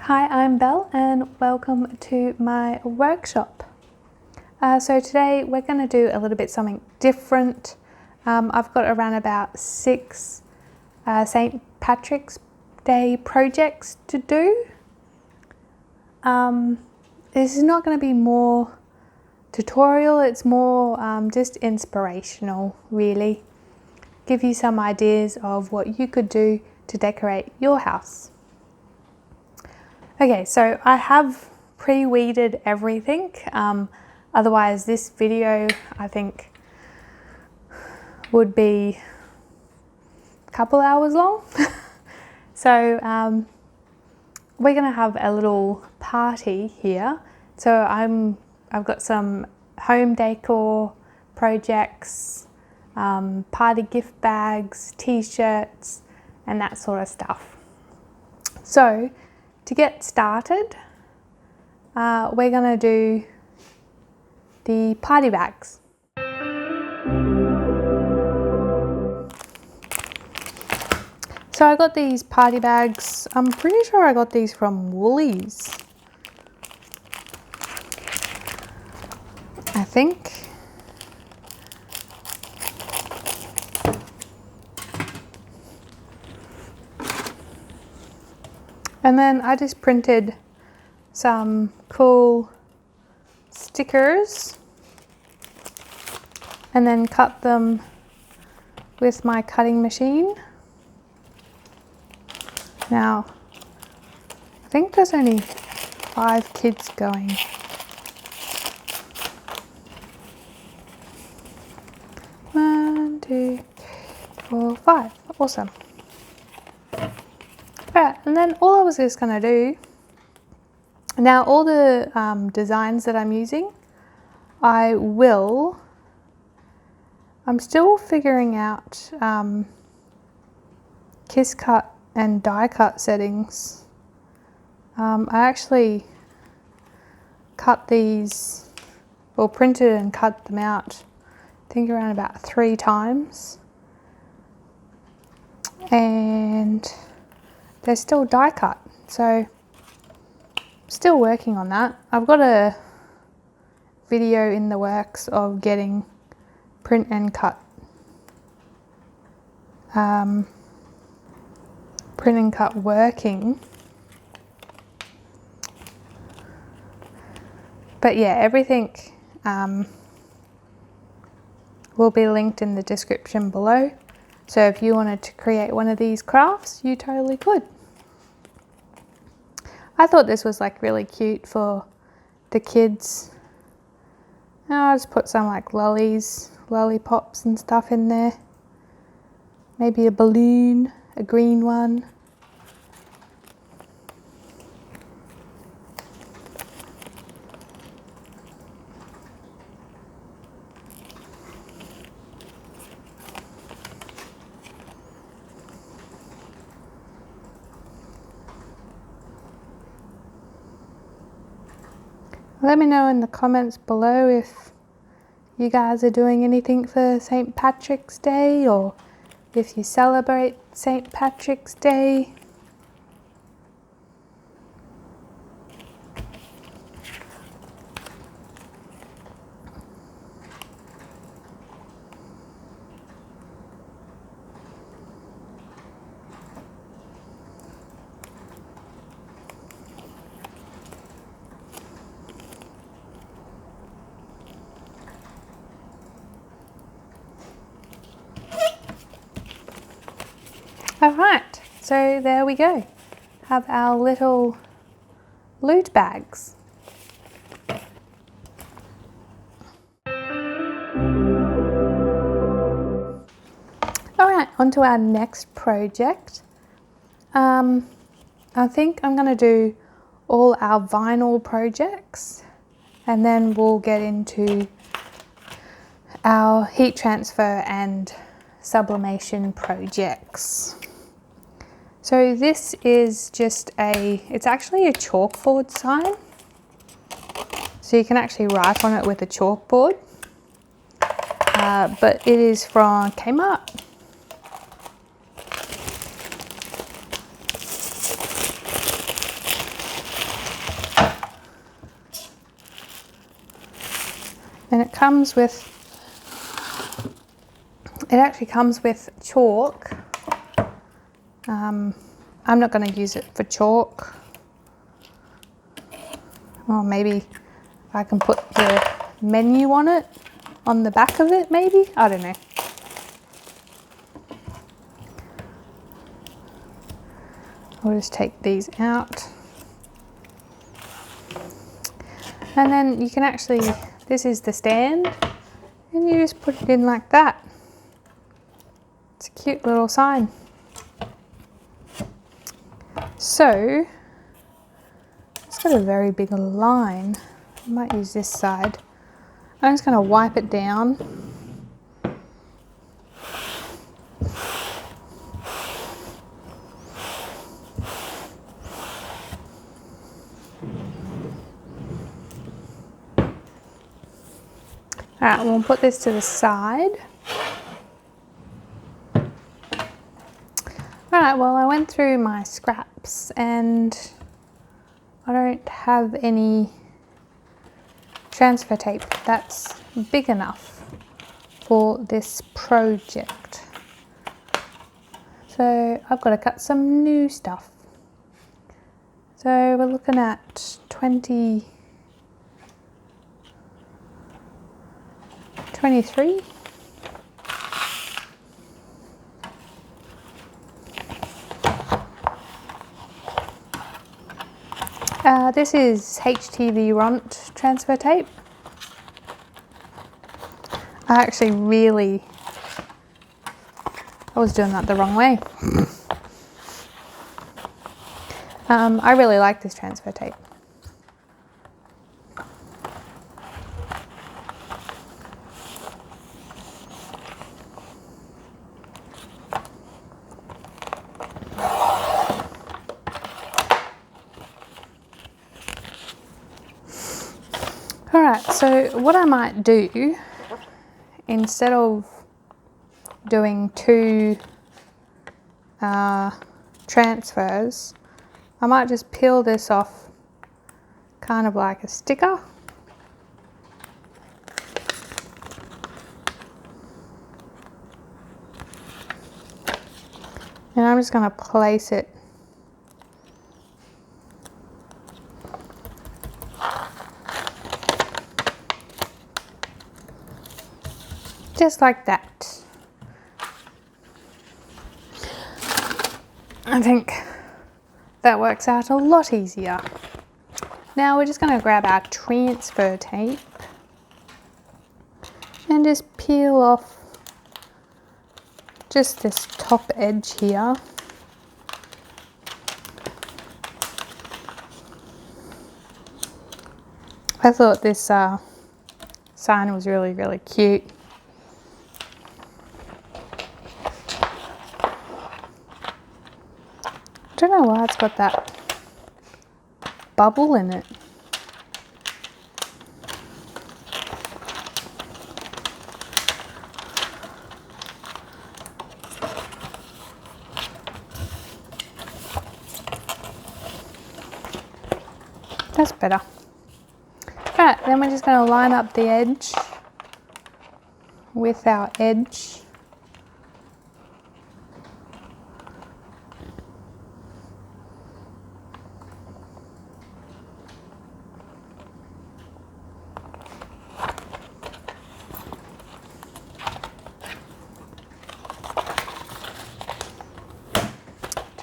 Hi, I'm Belle and welcome to my workshop. So today we're going to do a little bit something different. I've got around about 6 St. Patrick's Day projects to do. This is not going to be more tutorial, it's more just inspirational really. Give you some ideas of what you could do to decorate your house. Okay, so I have pre-weeded everything, otherwise this video I think would be a couple hours long. So we're gonna have a little party here. So I've got some home decor projects, party gift bags, t-shirts and that sort of stuff. So to get started, we're going to do the party bags. So I got these party bags, I'm pretty sure I got these from Woolies, I think. And then I just printed some cool stickers and then cut them with my cutting machine. Now, I think there's only 5 kids going. One, 2, 3, 4, 5. Awesome. Alright, and then all I was just going to do, now all the designs that I'm using, I'm still figuring out kiss cut and die cut settings. I actually cut these, or printed and cut them out, I think around about 3 times. And they're still die cut, so still working on that. I've got a video in the works of getting print and cut working. But yeah, everything will be linked in the description below. So if you wanted to create one of these crafts, you totally could. I thought this was like really cute for the kids. And I'll just put some like lollipops and stuff in there. Maybe a balloon, a green one. Let me know in the comments below if you guys are doing anything for St. Patrick's Day, or if you celebrate St. Patrick's Day. Alright, so there we go. Have our little loot bags. Alright, on to our next project. I think I'm going to do all our vinyl projects and then we'll get into our heat transfer and sublimation projects. So this is just it's actually a chalkboard sign. So you can actually write on it with a chalkboard. But it is from Kmart. And it actually comes with chalk. I'm not going to use it for chalk. Or maybe I can put the menu on it, on the back of it maybe, I don't know. I'll just take these out. And then you can actually, this is the stand, and you just put it in like that. It's a cute little sign. So, it's got a very big line. I might use this side. I'm just going to wipe it down. Alright, we'll put this to the side. Alright, well I went through my scraps and I don't have any transfer tape that's big enough for this project. So I've got to cut some new stuff. So we're looking at 23. This is HTVRONT transfer tape. I was doing that the wrong way. I really like this transfer tape. Alright, so what I might do, instead of doing two transfers, I might just peel this off kind of like a sticker. And I'm just going to place it just like that. I think that works out a lot easier. Now we're just going to grab our transfer tape and just peel off just this top edge here. I thought this sign was really, really cute. I don't know why it's got that bubble in it. That's better. Alright, then we're just going to line up the edge with our edge.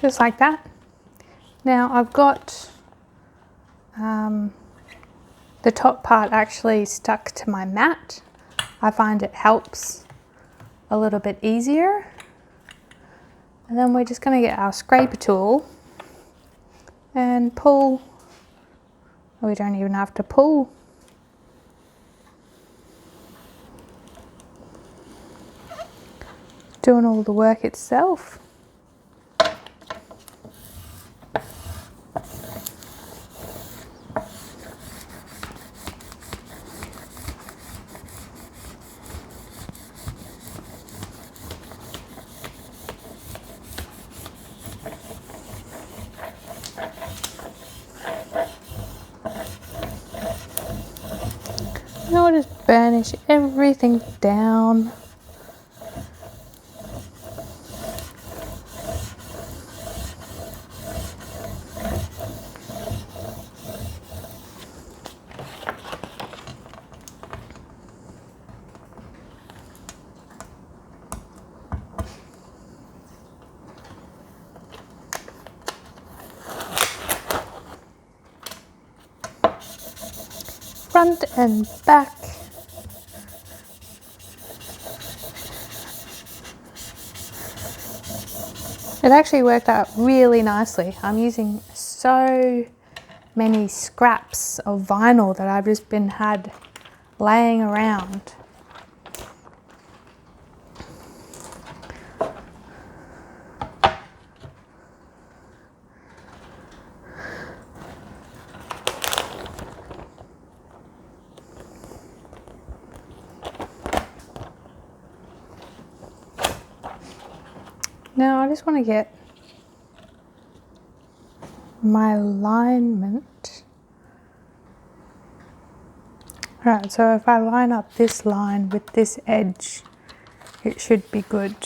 Just like that. Now I've got the top part actually stuck to my mat. I find it helps a little bit easier. And then we're just going to get our scraper tool and pull. We don't even have to pull. Doing all the work itself. I'll just burnish everything down. Front and back. It actually worked out really nicely. I'm using so many scraps of vinyl that I've just had laying around. Now I just want to get my alignment. Alright, so if I line up this line with this edge, it should be good.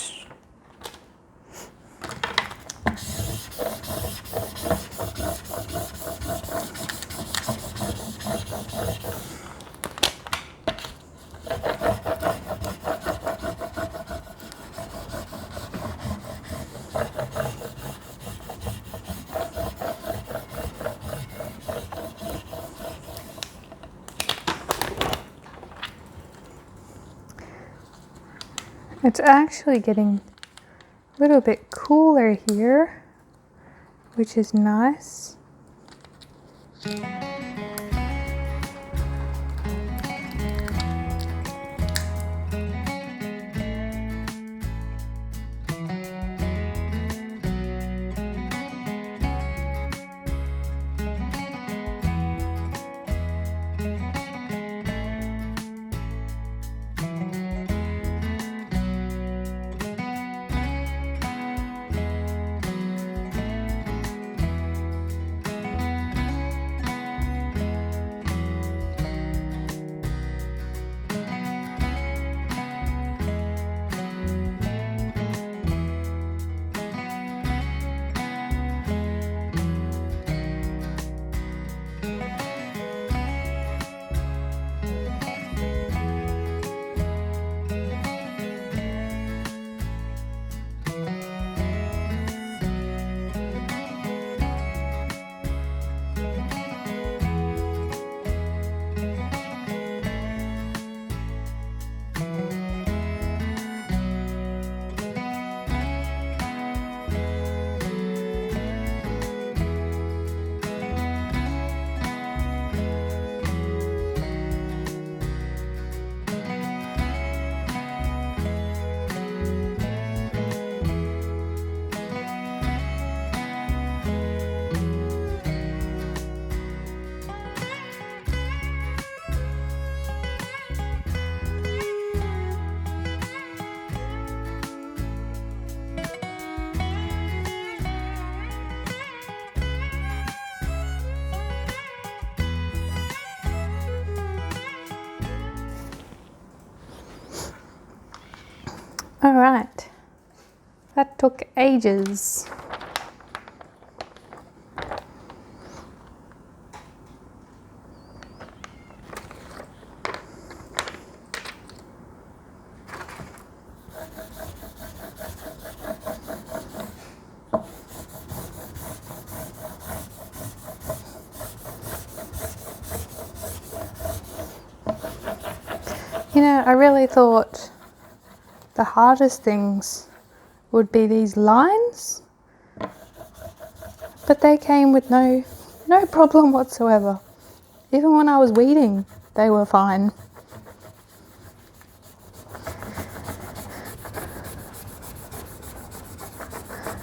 It's actually getting a little bit cooler here, which is nice. All right, that took ages. You know, I really thought the hardest things would be these lines, but they came with no problem whatsoever. Even when I was weeding, they were fine.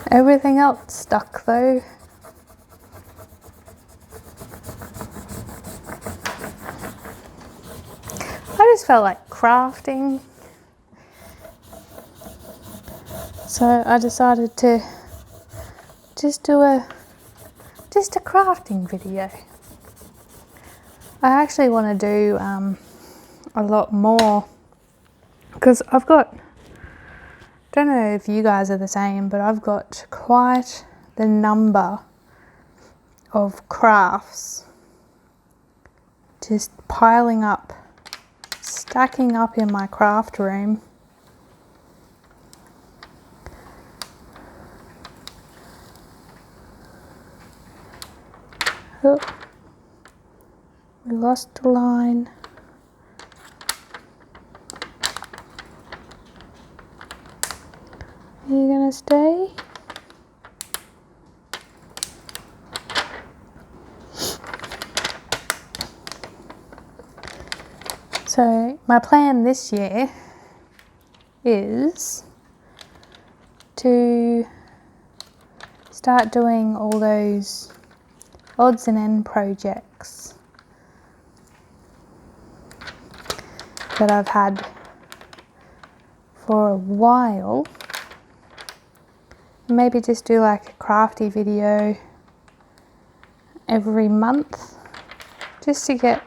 Everything else stuck though. I just felt like crafting. So I decided to just do a crafting video. I actually want to do a lot more, because I've got, don't know if you guys are the same, but I've got quite the number of crafts just piling up, stacking up in my craft room. Oh, we lost the line. Are you gonna stay? So my plan this year is to start doing all those odds and end projects that I've had for a while. Maybe just do like a crafty video every month, just to get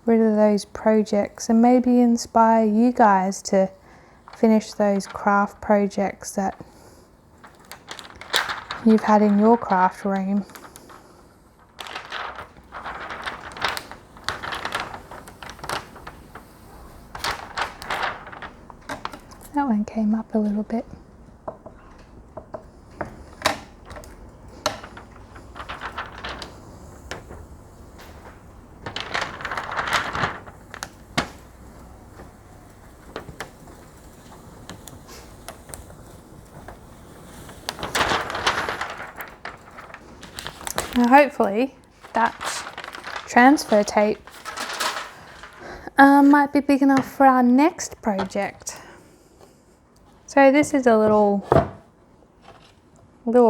rid of those projects and maybe inspire you guys to finish those craft projects that you've had in your craft room. That one came up a little bit. Now hopefully that transfer tape might be big enough for our next project. So this is a little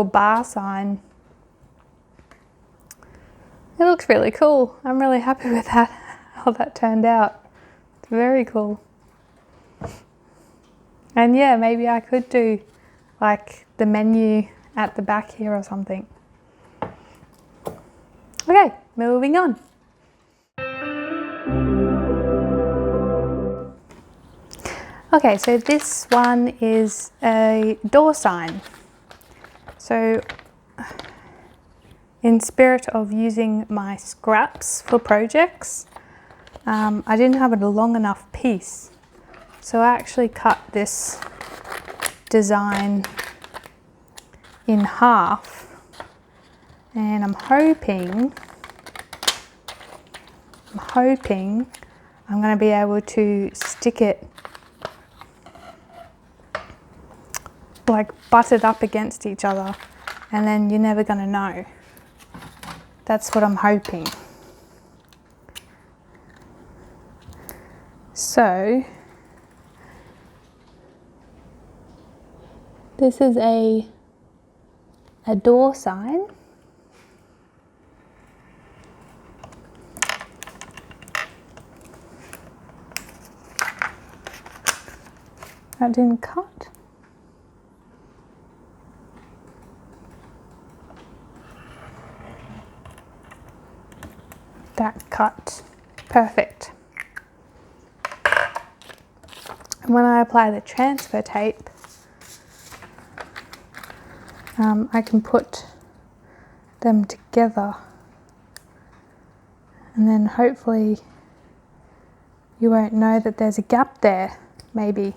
bar sign. It looks really cool. I'm really happy with that, how that turned out. It's very cool. And yeah, maybe I could do like the menu at the back here or something. Okay, moving on. Okay, so this one is a door sign. So in spirit of using my scraps for projects, I didn't have a long enough piece. So I actually cut this design in half. And I'm hoping I'm going to be able to stick it, like butt it up against each other, and then you're never going to know. That's what I'm hoping. So this is a door sign. That didn't cut. That cut. Perfect. And when I apply the transfer tape, I can put them together, and then hopefully you won't know that there's a gap there, maybe.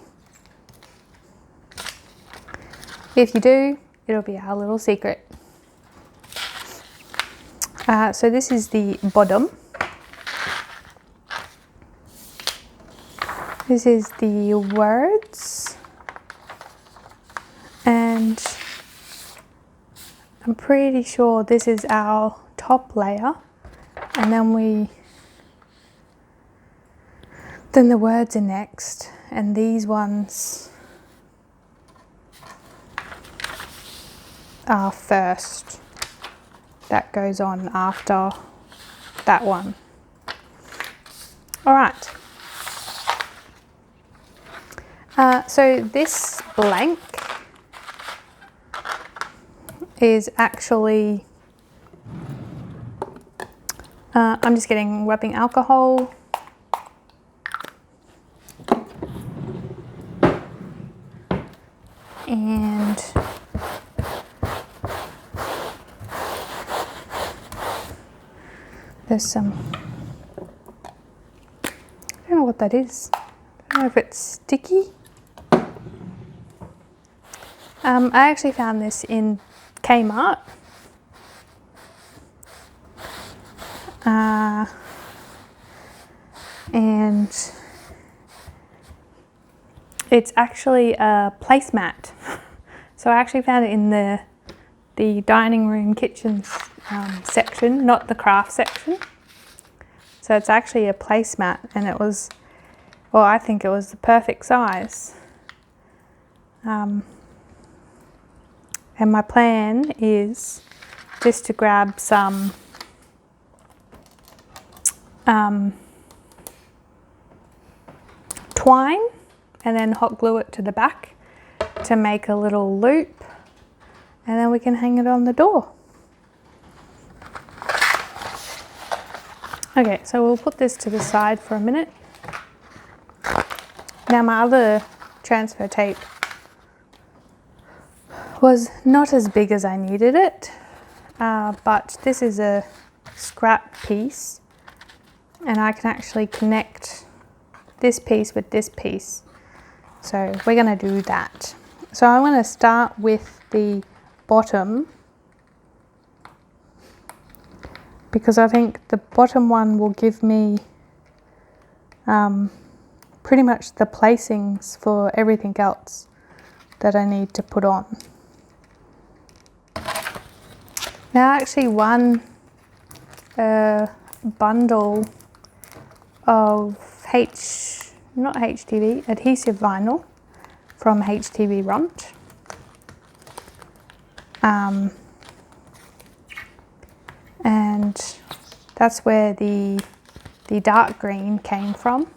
If you do, it'll be our little secret. So this is the bottom. This is the words. And I'm pretty sure this is our top layer. And then the words are next. And these ones are first. That goes on after that one. All right. So this blank is actually, I'm just getting rubbing alcohol and there's some, I don't know what that is. I don't know if it's sticky. I actually found this in Kmart. And it's actually a placemat. So I actually found it in the dining room kitchen section, not the craft section. So it's actually a placemat, and it was, well, I think it was the perfect size. And my plan is just to grab some twine and then hot glue it to the back to make a little loop, and then we can hang it on the door. Okay, so we'll put this to the side for a minute. Now my other transfer tape was not as big as I needed it, but this is a scrap piece, and I can actually connect this piece with this piece. So we're going to do that. So I'm going to start with the bottom, because I think the bottom one will give me pretty much the placings for everything else that I need to put on. Now I actually won a bundle of not HTV, adhesive vinyl from HTVRONT. And that's where the dark green came from.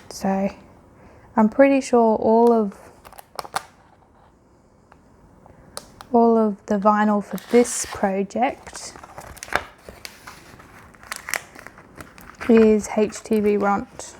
So I'm pretty sure all of the vinyl for this project is HTVRONT.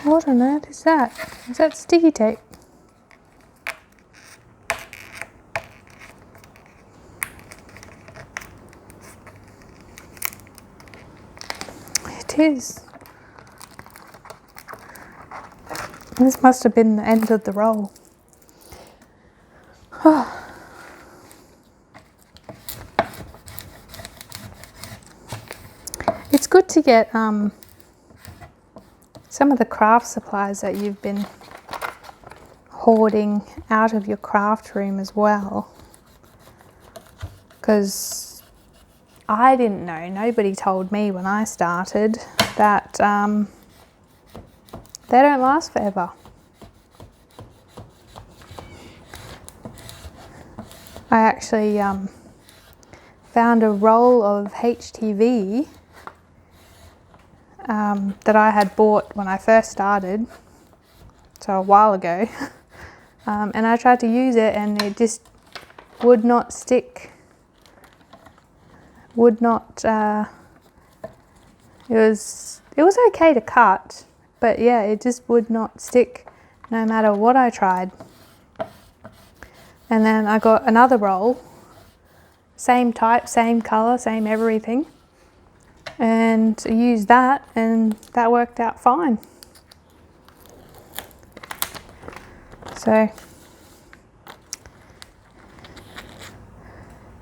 What on earth is that? Is that sticky tape? It is. This must have been the end of the roll. It's good to get some of the craft supplies that you've been hoarding out of your craft room as well, because I didn't know, nobody told me when I started that they don't last forever. I actually found a roll of HTV that I had bought when I first started, so a while ago, and I tried to use it and it just would not stick, it was okay to cut, but yeah, it just would not stick no matter what I tried. And then I got another roll, same type, same colour, same everything, and used that, and that worked out fine. So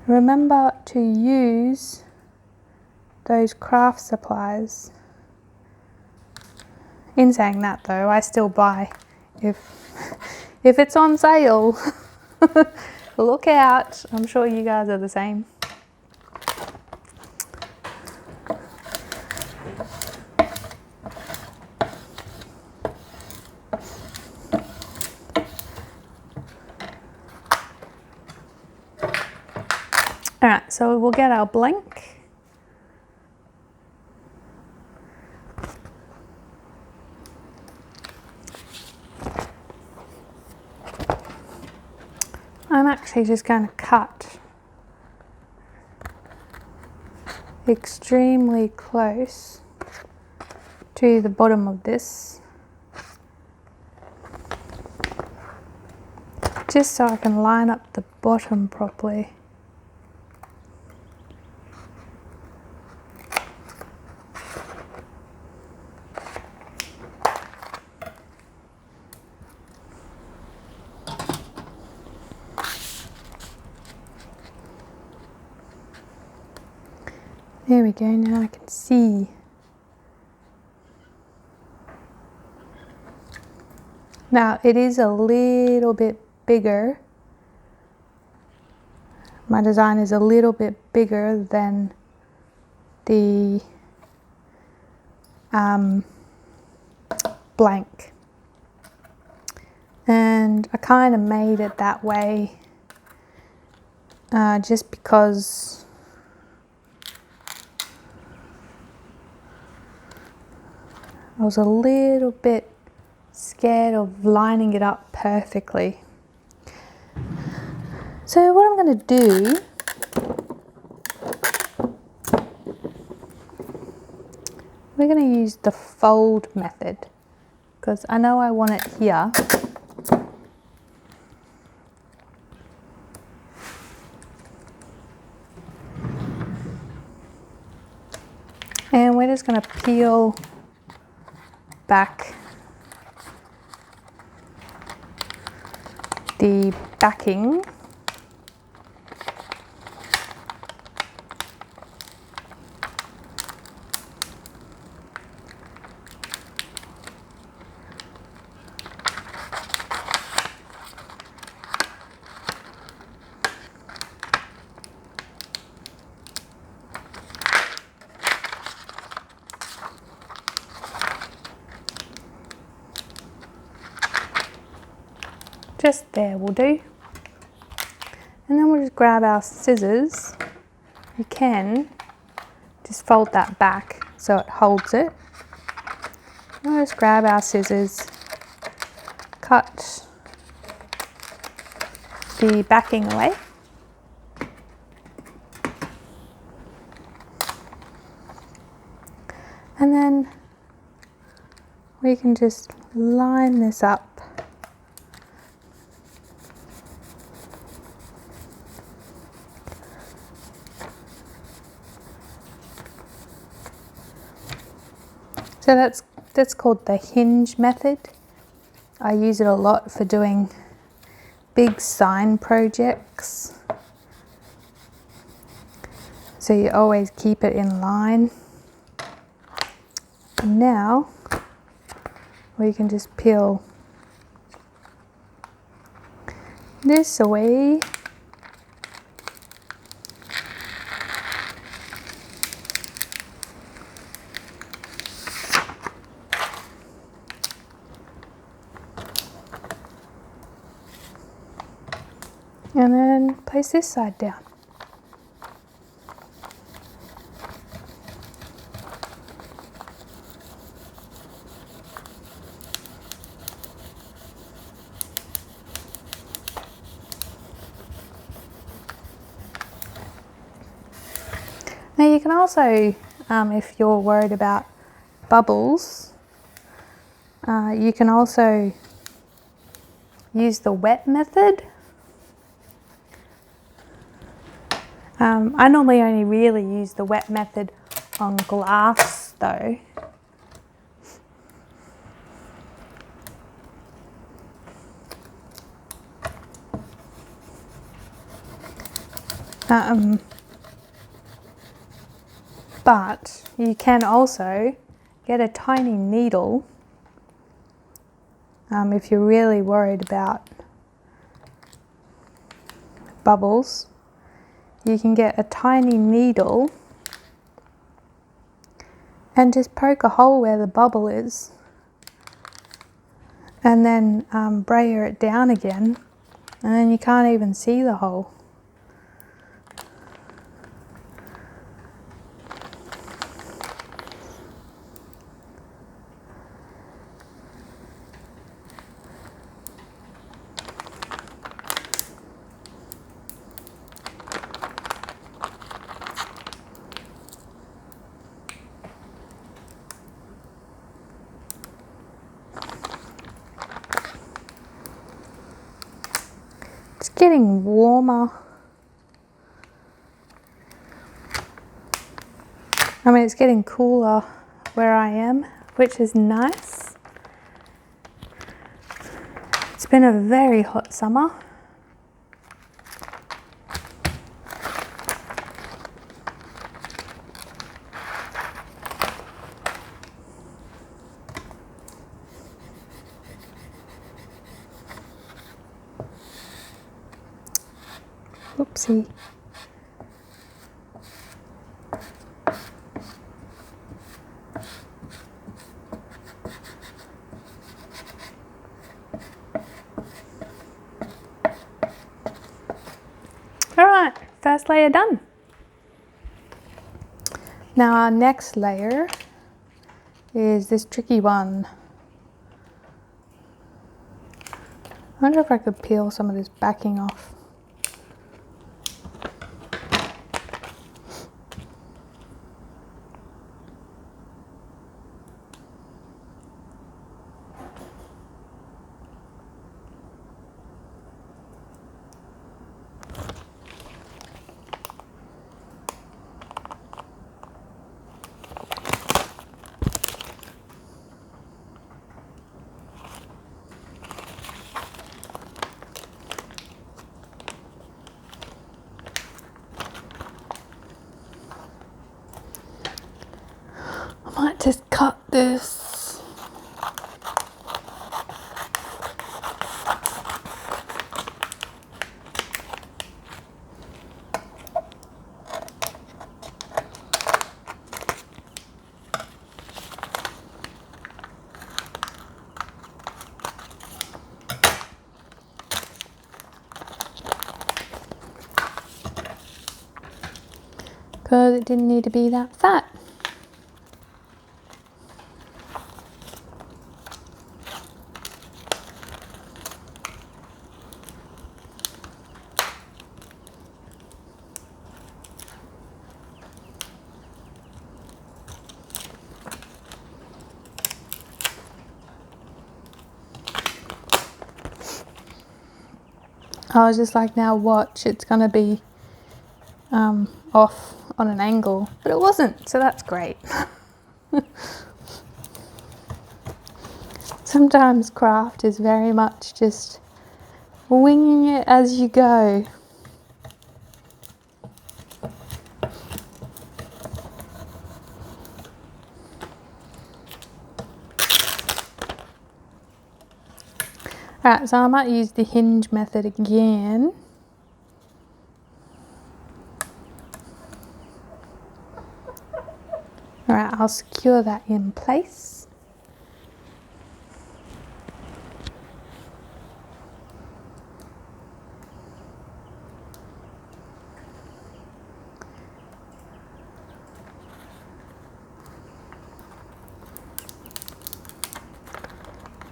remember to use those craft supplies. In saying that though, I still buy, if if it's on sale. Look out. I'm sure you guys are the same. Alright, so we'll get our blank. I'm actually just going to cut extremely close to the bottom of this, just so I can line up the bottom properly. There we go, now I can see. Now it is a little bit bigger. My design is a little bit bigger than the blank. And I kind of made it that way just because I was a little bit scared of lining it up perfectly. So what I'm going to do, we're going to use the fold method because I know I want it here. And we're just going to peel back the backing. Just there will do. And then we'll just grab our scissors. You can just fold that back so it holds it. We'll just grab our scissors, cut the backing away. And then we can just line this up. So that's called the hinge method. I use it a lot for doing big sign projects. So you always keep it in line. And now we can just peel this away. And then place this side down. Now you can also, if you're worried about bubbles, you can also use the wet method. I normally only really use the wet method on glass though. But you can also get a tiny needle if you're really worried about bubbles, you can get a tiny needle and just poke a hole where the bubble is, and then brayer it down again, and then you can't even see the hole. It's getting warmer. I mean, it's getting cooler where I am, which is nice. It's been a very hot summer. Whoopsie. Alright, first layer done. Now our next layer is this tricky one. I wonder if I could peel some of this backing off. I might just cut this. Because it didn't need to be that fat. I was just like, now watch, it's gonna be off on an angle, but it wasn't, so that's great. Sometimes craft is very much just winging it as you go. Alright, so I might use the hinge method again. Alright, I'll secure that in place.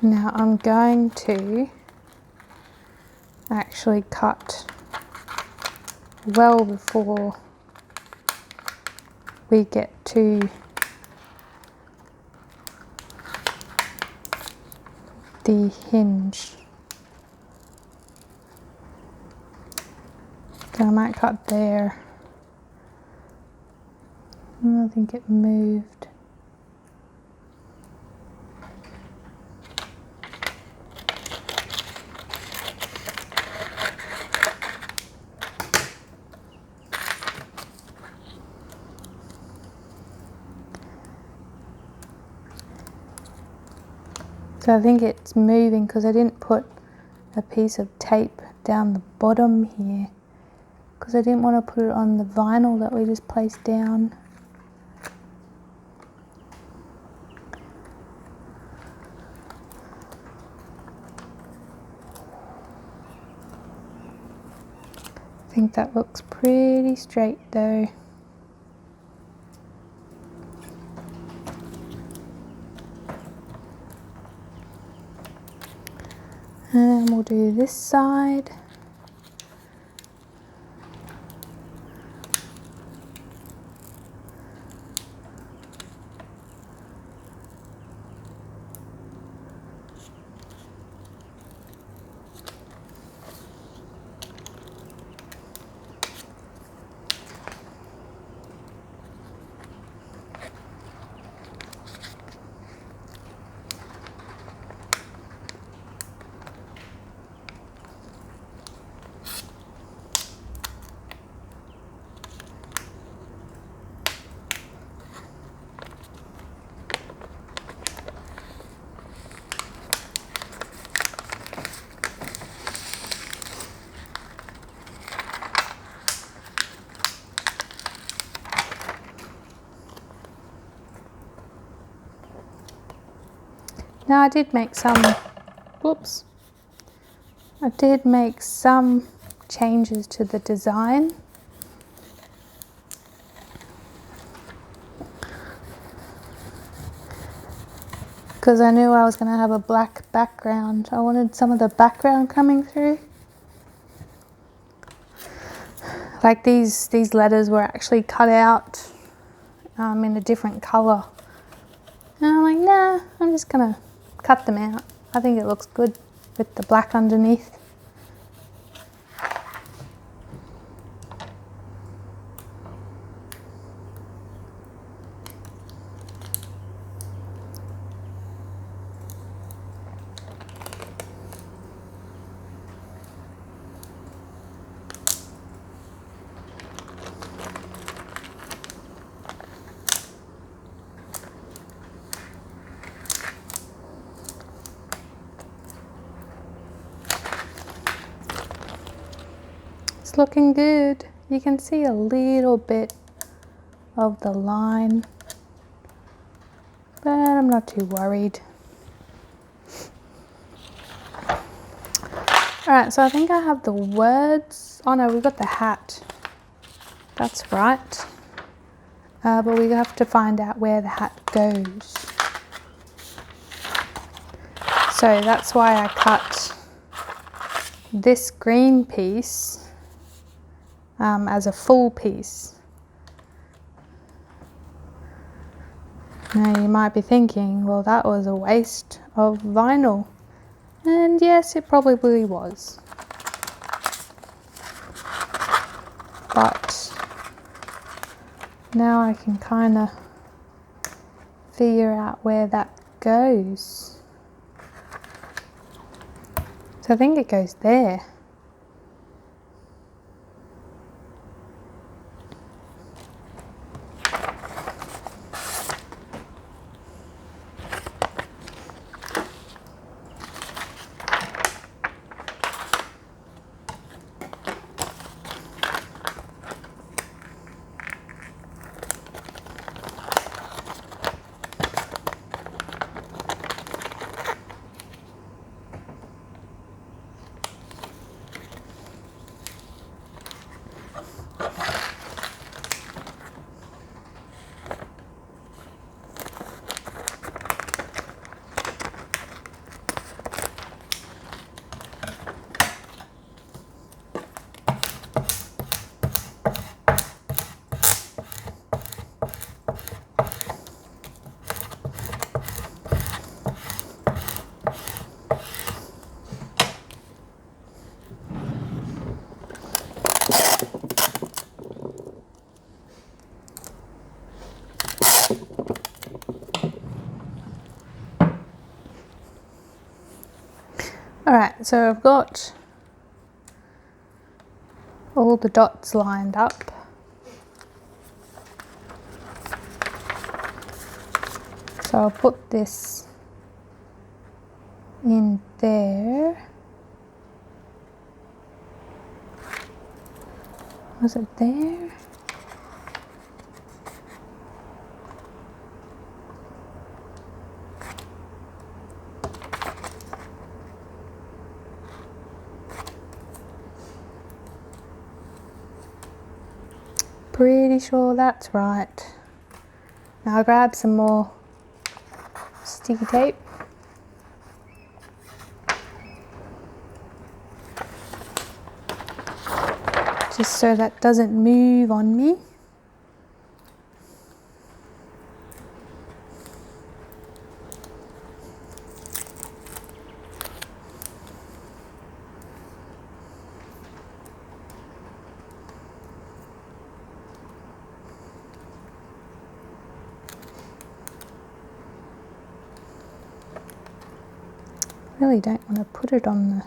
Now I'm going to actually cut well before we get to the hinge. So I might cut there. I think it moved. So I think it's moving because I didn't put a piece of tape down the bottom here. because I didn't want to put it on the vinyl that we just placed down. I think that looks pretty straight though. And we'll do this side. Now I did make some, whoops, I did make some changes to the design. Because I knew I was going to have a black background. I wanted some of the background coming through. Like these letters were actually cut out in a different colour. And I'm like, nah, I'm just going to cut them out. I think it looks good with the black underneath. It's looking good. You can see a little bit of the line, but I'm not too worried. Alright, so I think I have the words. Oh no, we've got the hat. That's right. But we have to find out where the hat goes. So that's why I cut this green piece as a full piece. Now you might be thinking, well, that was a waste of vinyl. And yes, it probably was. But now I can kind of figure out where that goes. So I think it goes there. Alright, so I've got all the dots lined up. So I'll put this in there. Was it there? Pretty sure that's right. Now I'll grab some more sticky tape. Just so that doesn't move on me. Really don't want to put it on the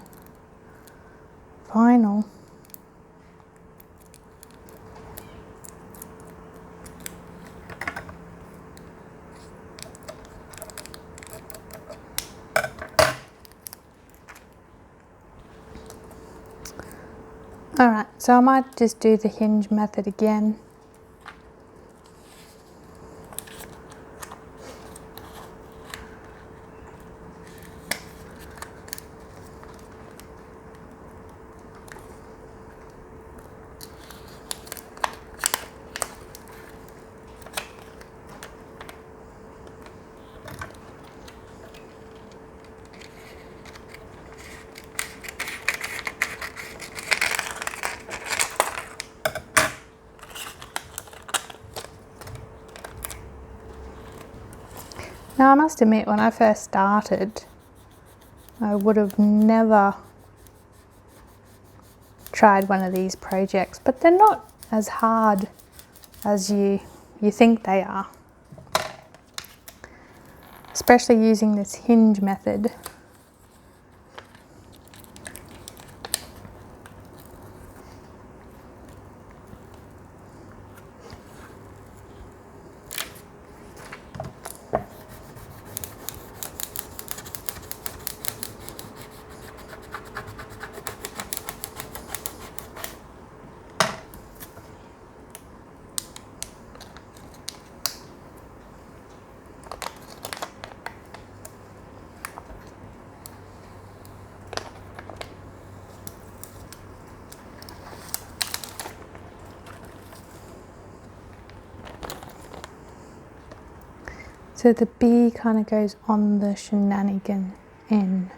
vinyl. Alright, so I might just do the hinge method again. Now I must admit, when I first started, I would have never tried one of these projects, but they're not as hard as you think they are, especially using this hinge method. So the B kind of goes on the shenanigan N.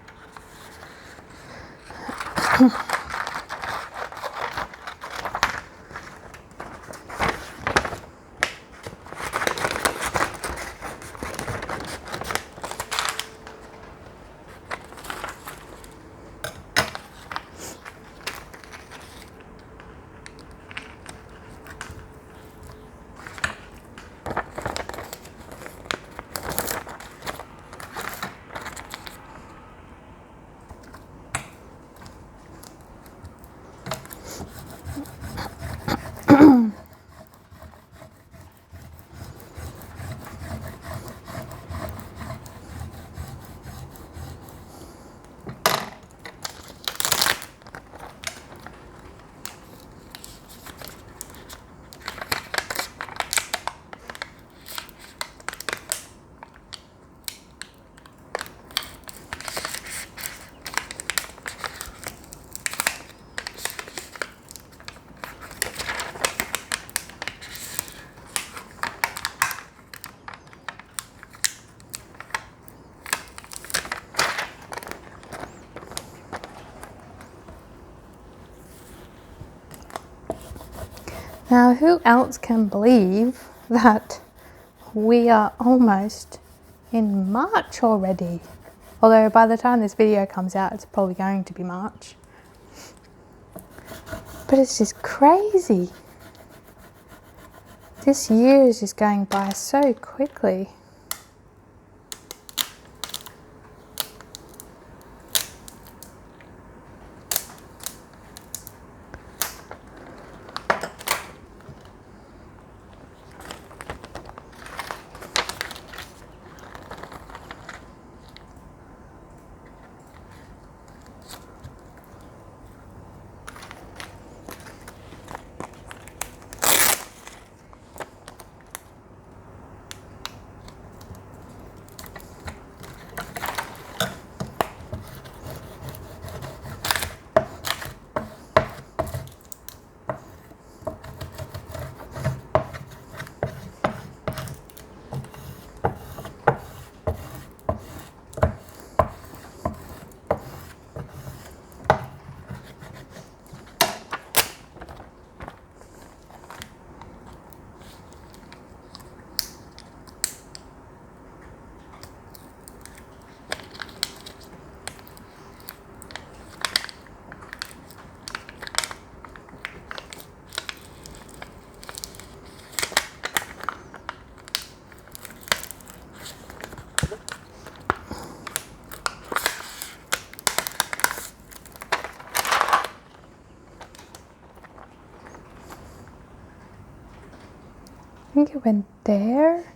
Now, who else can believe that we are almost in March already? Although by the time this video comes out, it's probably going to be March. But it's just crazy. This year is just going by so quickly. think it went there.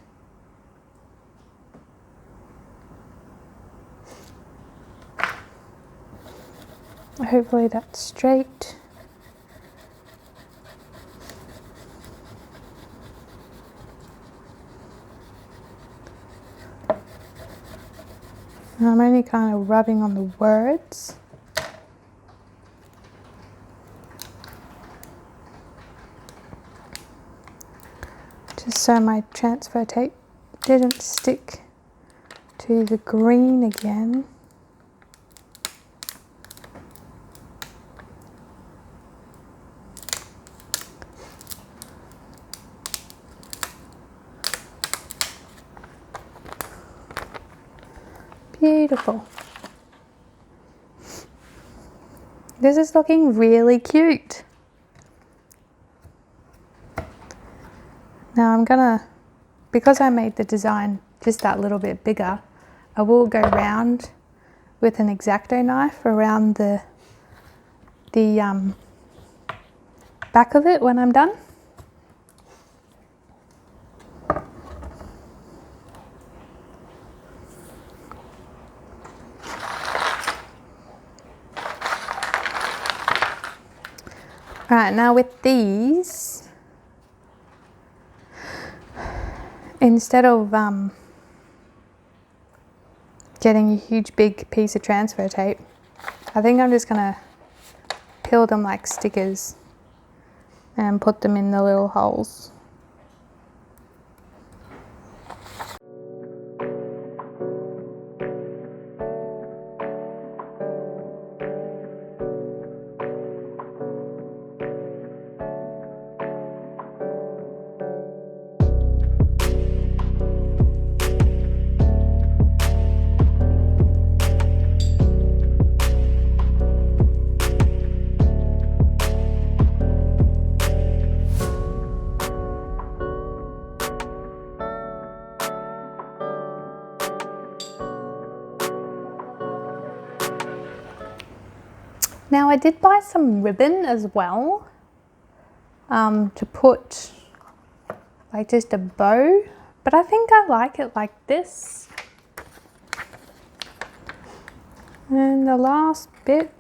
Hopefully that's straight. I'm only kind of rubbing on the words. Just so my transfer tape didn't stick to the green again. Beautiful. This is looking really cute. Now I'm gonna, because I made the design just that little bit bigger, I will go round with an X-Acto knife around the back of it when I'm done. Right, now with these, instead of getting a huge big piece of transfer tape, I think I'm just gonna peel them like stickers and put them in the little holes. Now I did buy some ribbon as well to put like just a bow, but I think I like it like this. And the last bit,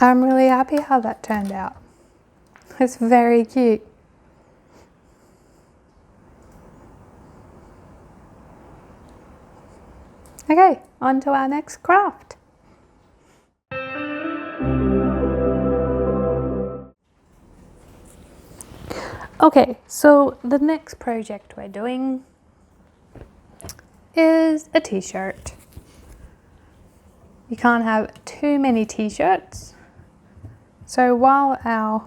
I'm really happy how that turned out. It's very cute. Okay, on to our next craft. Okay, so the next project we're doing is a t-shirt. You can't have too many t-shirts. So while our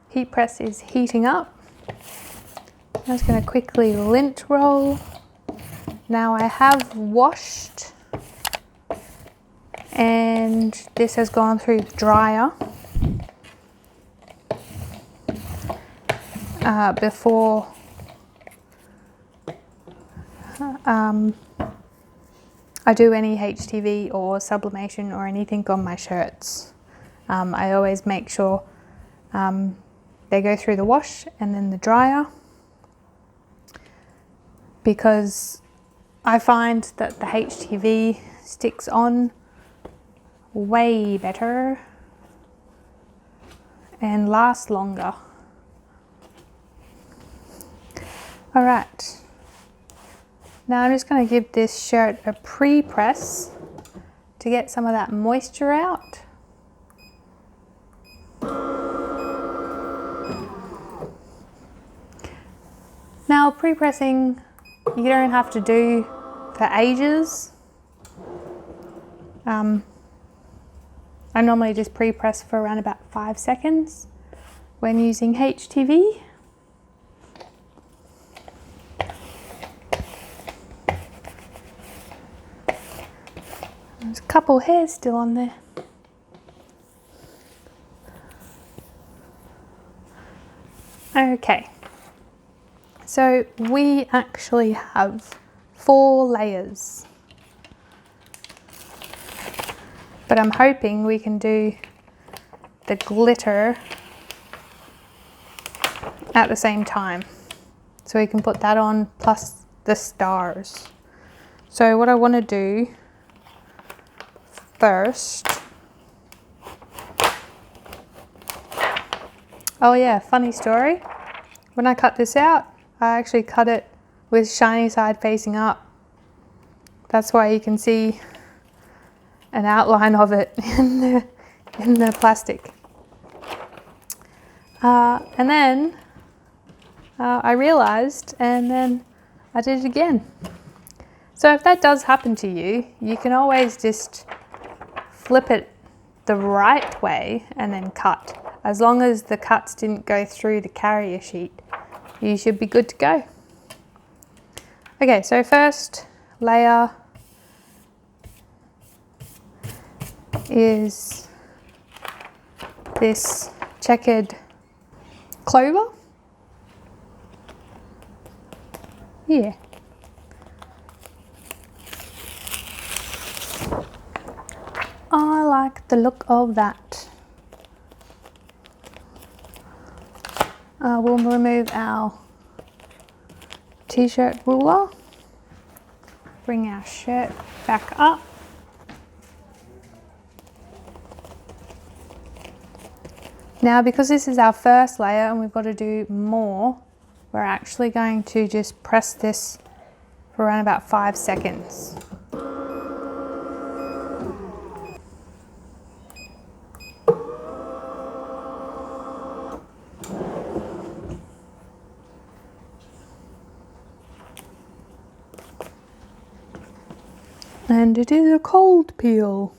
heat press is heating up, I'm just going to quickly lint roll. Now I have washed, and this has gone through the dryer before I do any HTV or sublimation or anything on my shirts. I always make sure they go through the wash and then the dryer, because I find that the HTV sticks on way better and lasts longer. All right, now I'm just going to give this shirt a pre-press to get some of that moisture out. Now pre-pressing, you don't have to do for ages. I normally just pre-press for around about 5 seconds when using HTV. couple hairs still on there. Okay, so we actually have 4 layers, but I'm hoping we can do the glitter at the same time, so we can put that on plus the stars. So what I want to do first, oh yeah, funny story, when I cut this out, I actually cut it with shiny side facing up. That's why you can see an outline of it in the plastic. And then I realized, and then I did it again. So if that does happen to you, you can always just flip it the right way and then cut. As long as the cuts didn't go through the carrier sheet, you should be good to go. Okay, so first layer is this checkered clover. Yeah. I like the look of that. We'll remove our t-shirt ruler, bring our shirt back up. Now, because this is our first layer and we've got to do more, we're actually going to just press this for around about 5 seconds. And it is a cold peel.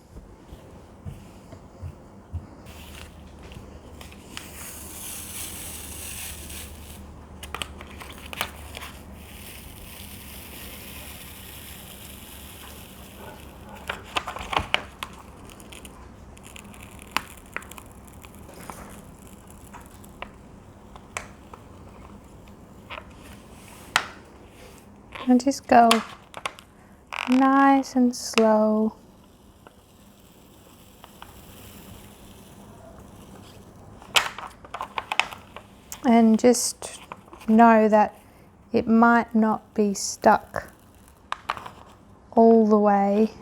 And just go nice and slow. And just know that it might not be stuck all the way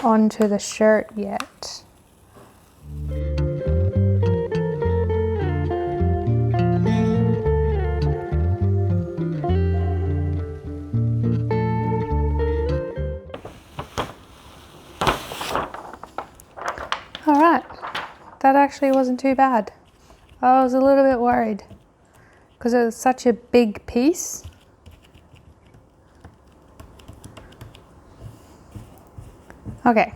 onto the shirt yet. Alright, that actually wasn't too bad. I was a little bit worried because it was such a big piece. Okay.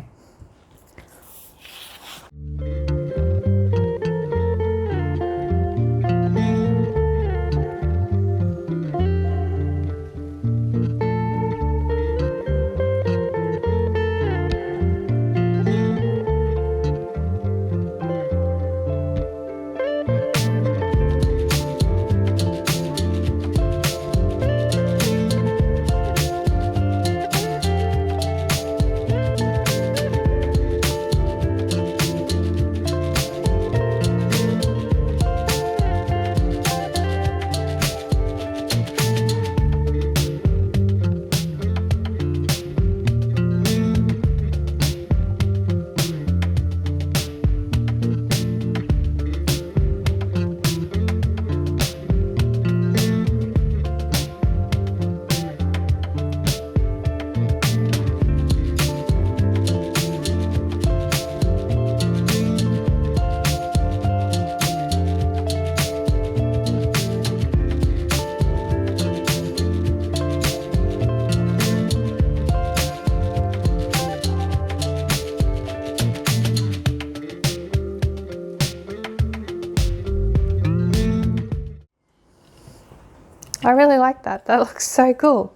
I really like that. That looks so cool.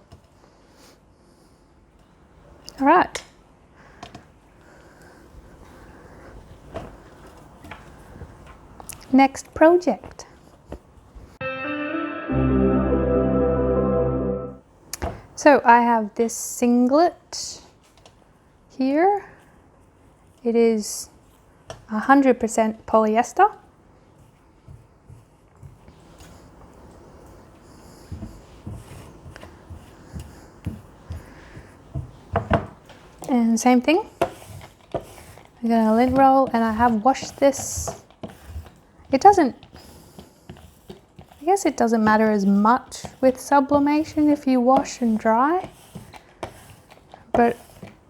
All right. Next project. So I have this singlet here. It is 100% polyester. And same thing. I'm gonna lint roll, and I have washed this. It doesn't, I guess it doesn't matter as much with sublimation if you wash and dry, but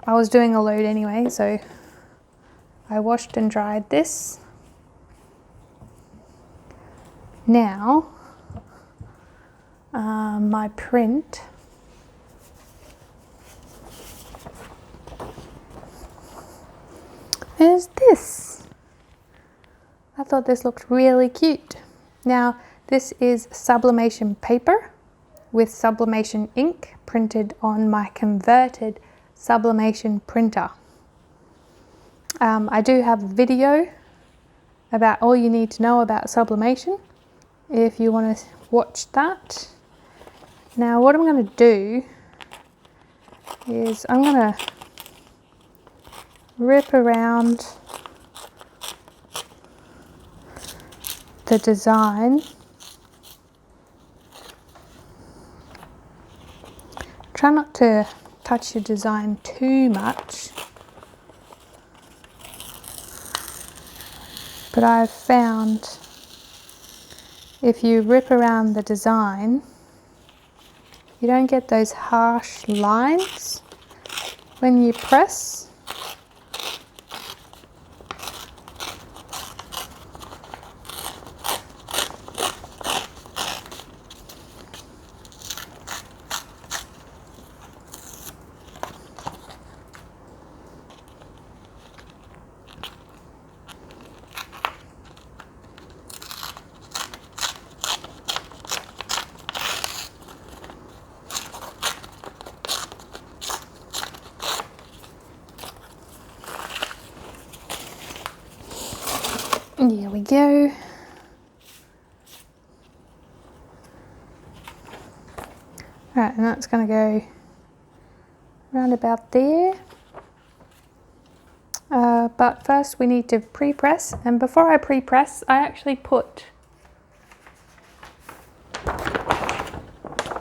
I was doing a load anyway, so I washed and dried this. Now, my print is this. I thought this looked really cute. Now, this is sublimation paper with sublimation ink printed on my converted sublimation printer. I do have a video about all you need to know about sublimation if you want to watch that. Now, what I'm going to do is I'm going to rip around the design. Try not to touch your design too much, but I've found if you rip around the design, you don't get those harsh lines when you press. There we go. Alright, and that's going to go around about there. But first we need to pre-press, and before I pre-press, I actually put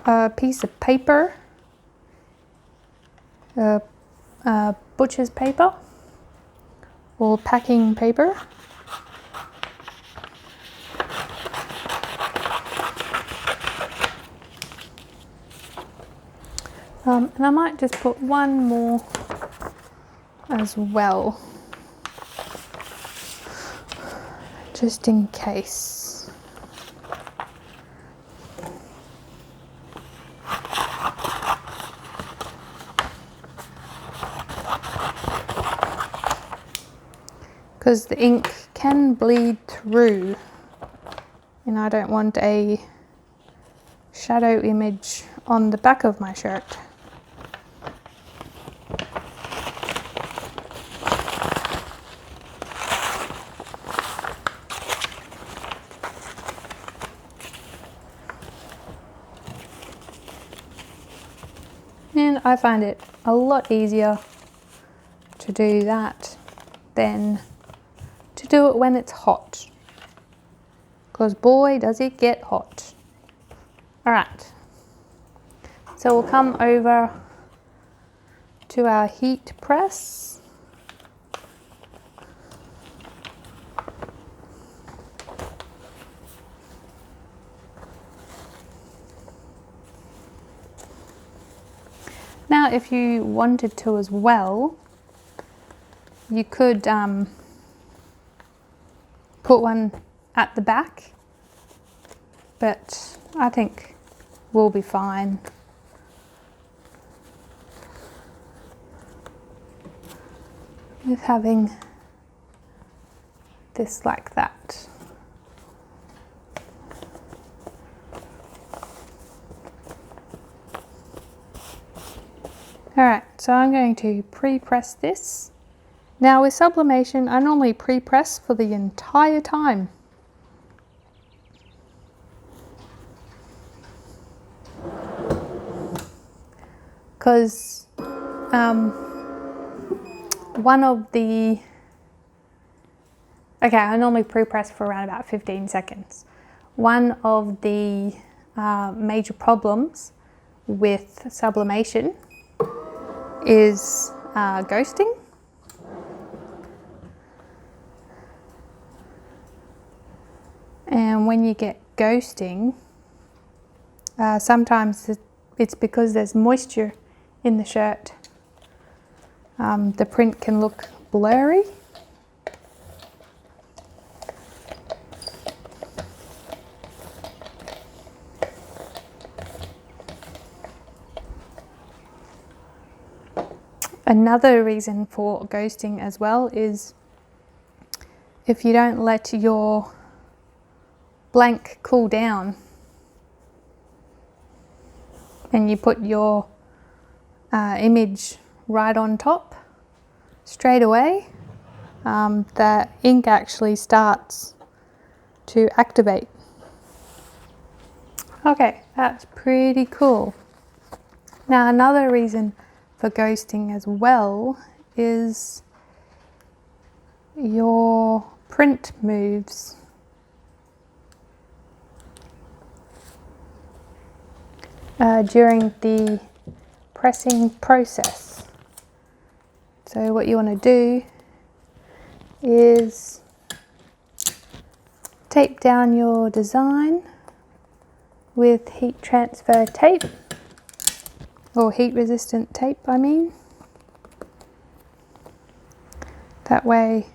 a piece of paper, butcher's paper or packing paper. And I might just put one more as well, just in case. Because the ink can bleed through, and I don't want a shadow image on the back of my shirt. And I find it a lot easier to do that than to do it when it's hot, because boy does it get hot. Alright, so we'll come over to our heat press. Now, if you wanted to as well, you could put one at the back, but I think we'll be fine. With having this like that. Alright, so I'm going to pre-press this. Now with sublimation, I normally pre-press for the entire time. Because I normally pre-press for around about 15 seconds. One of the major problems with sublimation is ghosting. And when you get ghosting, sometimes it's because there's moisture in the shirt. The print can look blurry. Another reason for ghosting as well is if you don't let your blank cool down and you put your image right on top straight away, the ink actually starts to activate. Okay, that's pretty cool. Now another reason for ghosting as well is your print moves. During the pressing process. So what you want to do is tape down your design with heat transfer tape, or heat resistant tape I mean. That way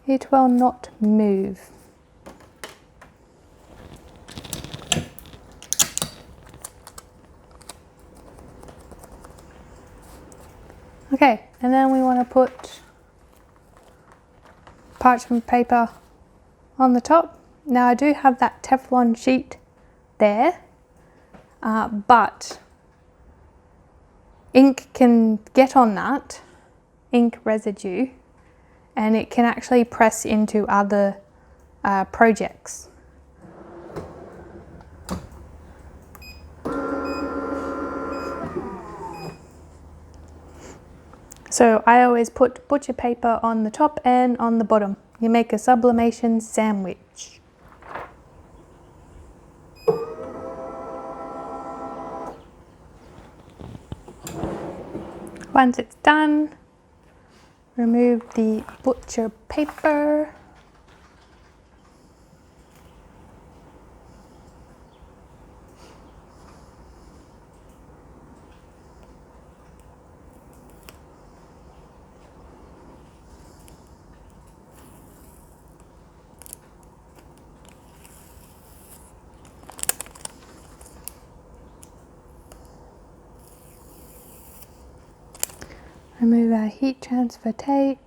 it will not move. Okay, and then we want to put parchment paper on the top. Now I do have that Teflon sheet there, but ink can get on that, ink residue, and it can actually press into other projects. So I always put butcher paper on the top and on the bottom. You make a sublimation sandwich. Once it's done, remove the butcher paper. Remove our heat transfer tape.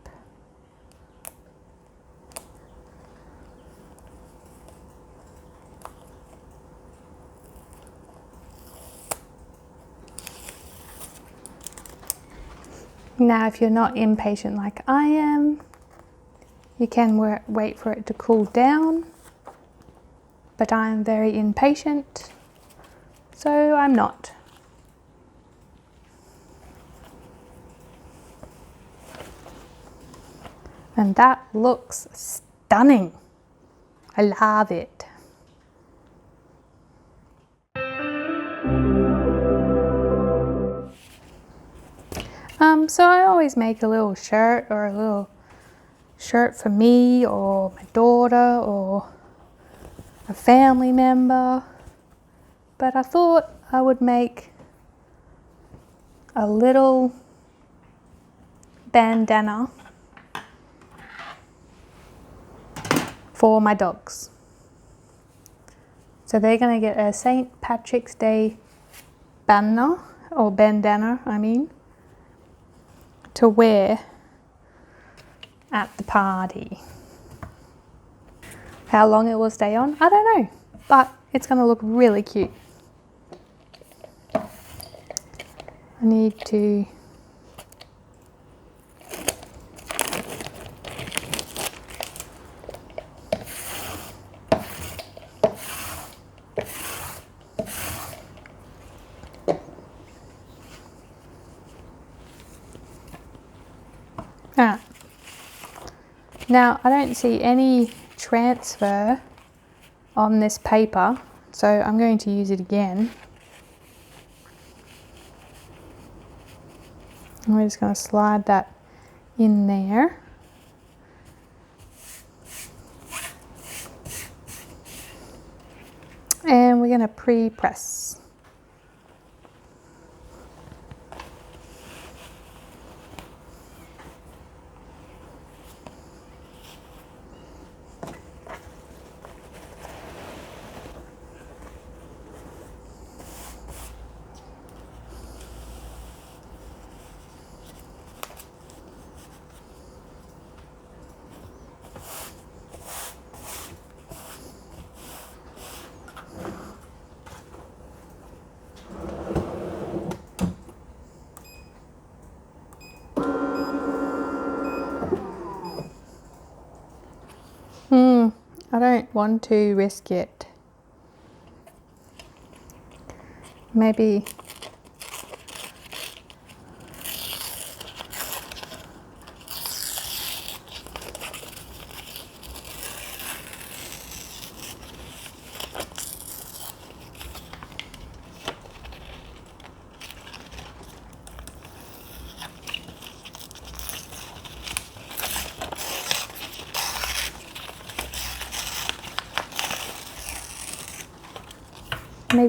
Now if you're not impatient like I am, you can wait for it to cool down, but I am very impatient, so I'm not. And that looks stunning. I love it. So I always make a little shirt or a little shirt for me or my daughter or a family member. But I thought I would make a little bandana for my dogs. So they're going to get a St. Patrick's Day bandana I mean, to wear at the party. How long it will stay on, I don't know, but it's going to look really cute. I need to now I don't see any transfer on this paper, so I'm going to use it again. And we're just going to slide that in there. And we're going to pre-press. I don't want to risk it. Maybe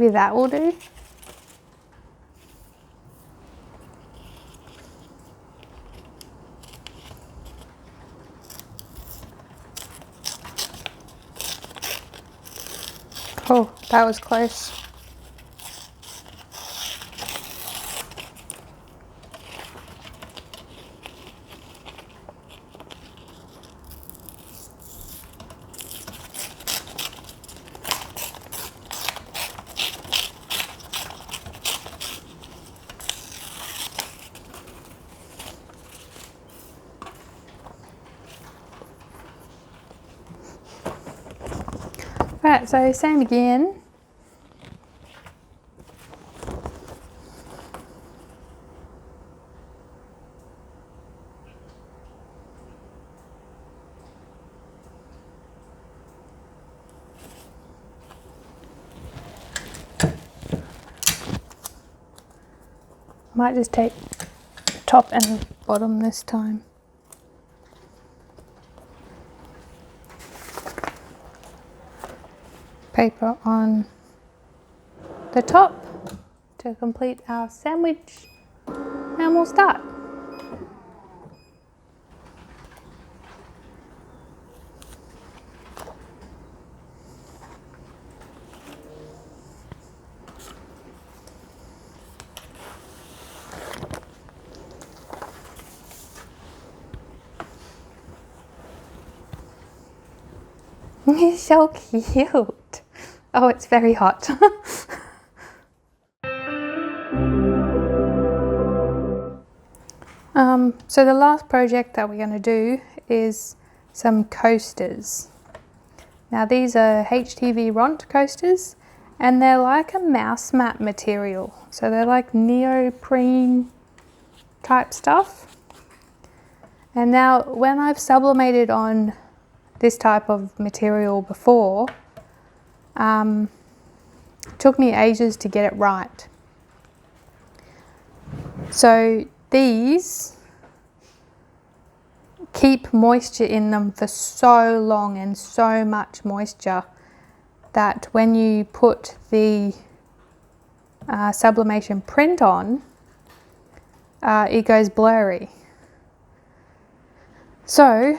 that will do. Oh, that was close. Right, so same again. Might just take top and bottom this time. Paper on the top to complete our sandwich, and we'll start. He's so cute. Oh, it's very hot. So the last project that we're going to do is some coasters. Now these are HTVRONT coasters, and they're like a mouse mat material. So they're like neoprene type stuff. And now when I've sublimated on this type of material before, it took me ages to get it right. So these keep moisture in them for so long, and so much moisture, that when you put the sublimation print on, it goes blurry. So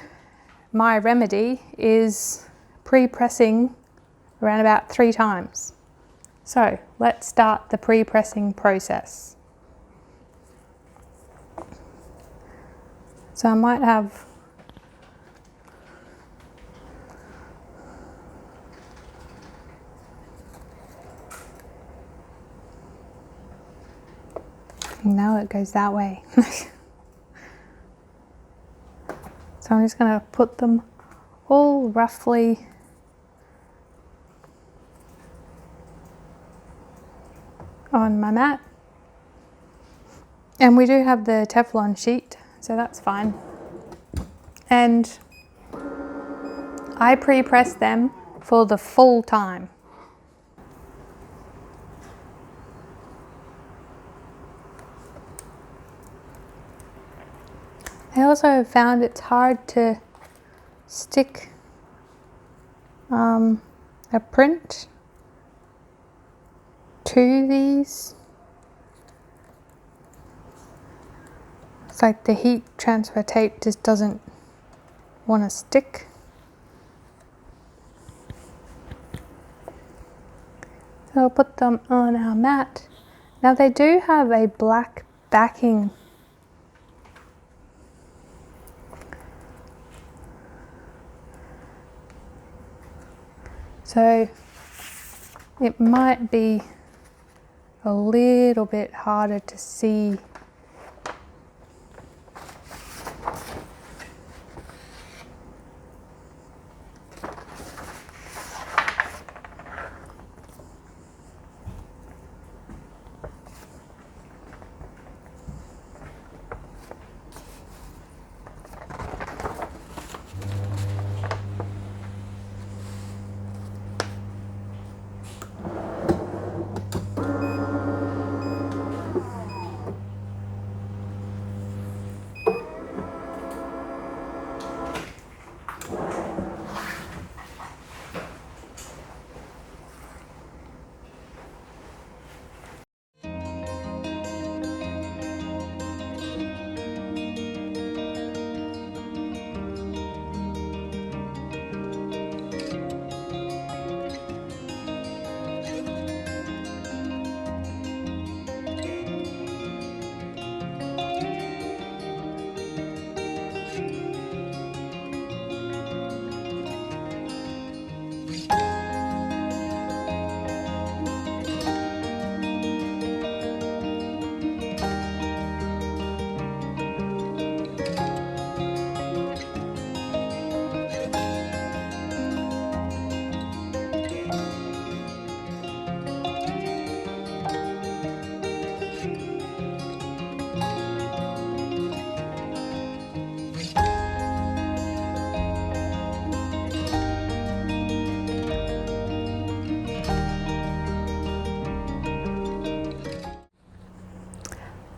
my remedy is pre-pressing around about 3 times. So let's start the pre-pressing process. So I might have now it goes that way. So I'm just going to put them all roughly on my mat. And we do have the Teflon sheet, so that's fine. And I pre-press them for the full time. I also found it's hard to stick a print to these. It's like the heat transfer tape just doesn't want to stick. So I'll put them on our mat. Now they do have a black backing. So it might be a little bit harder to see.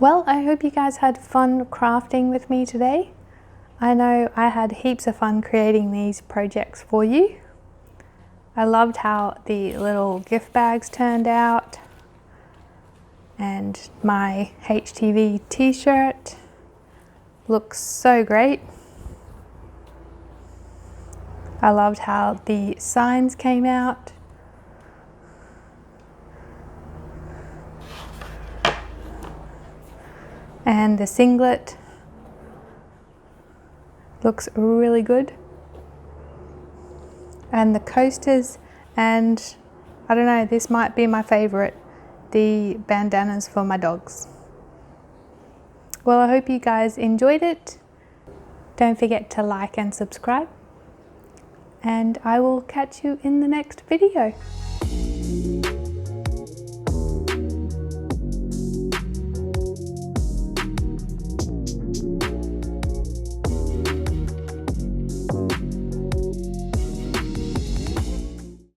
Well, I hope you guys had fun crafting with me today. I know I had heaps of fun creating these projects for you. I loved how the little gift bags turned out, and my HTV t-shirt looks so great. I loved how the signs came out. And the singlet looks really good. And the coasters, and I don't know, this might be my favorite, the bandanas for my dogs. Well, I hope you guys enjoyed it. Don't forget to like and subscribe, and I will catch you in the next video.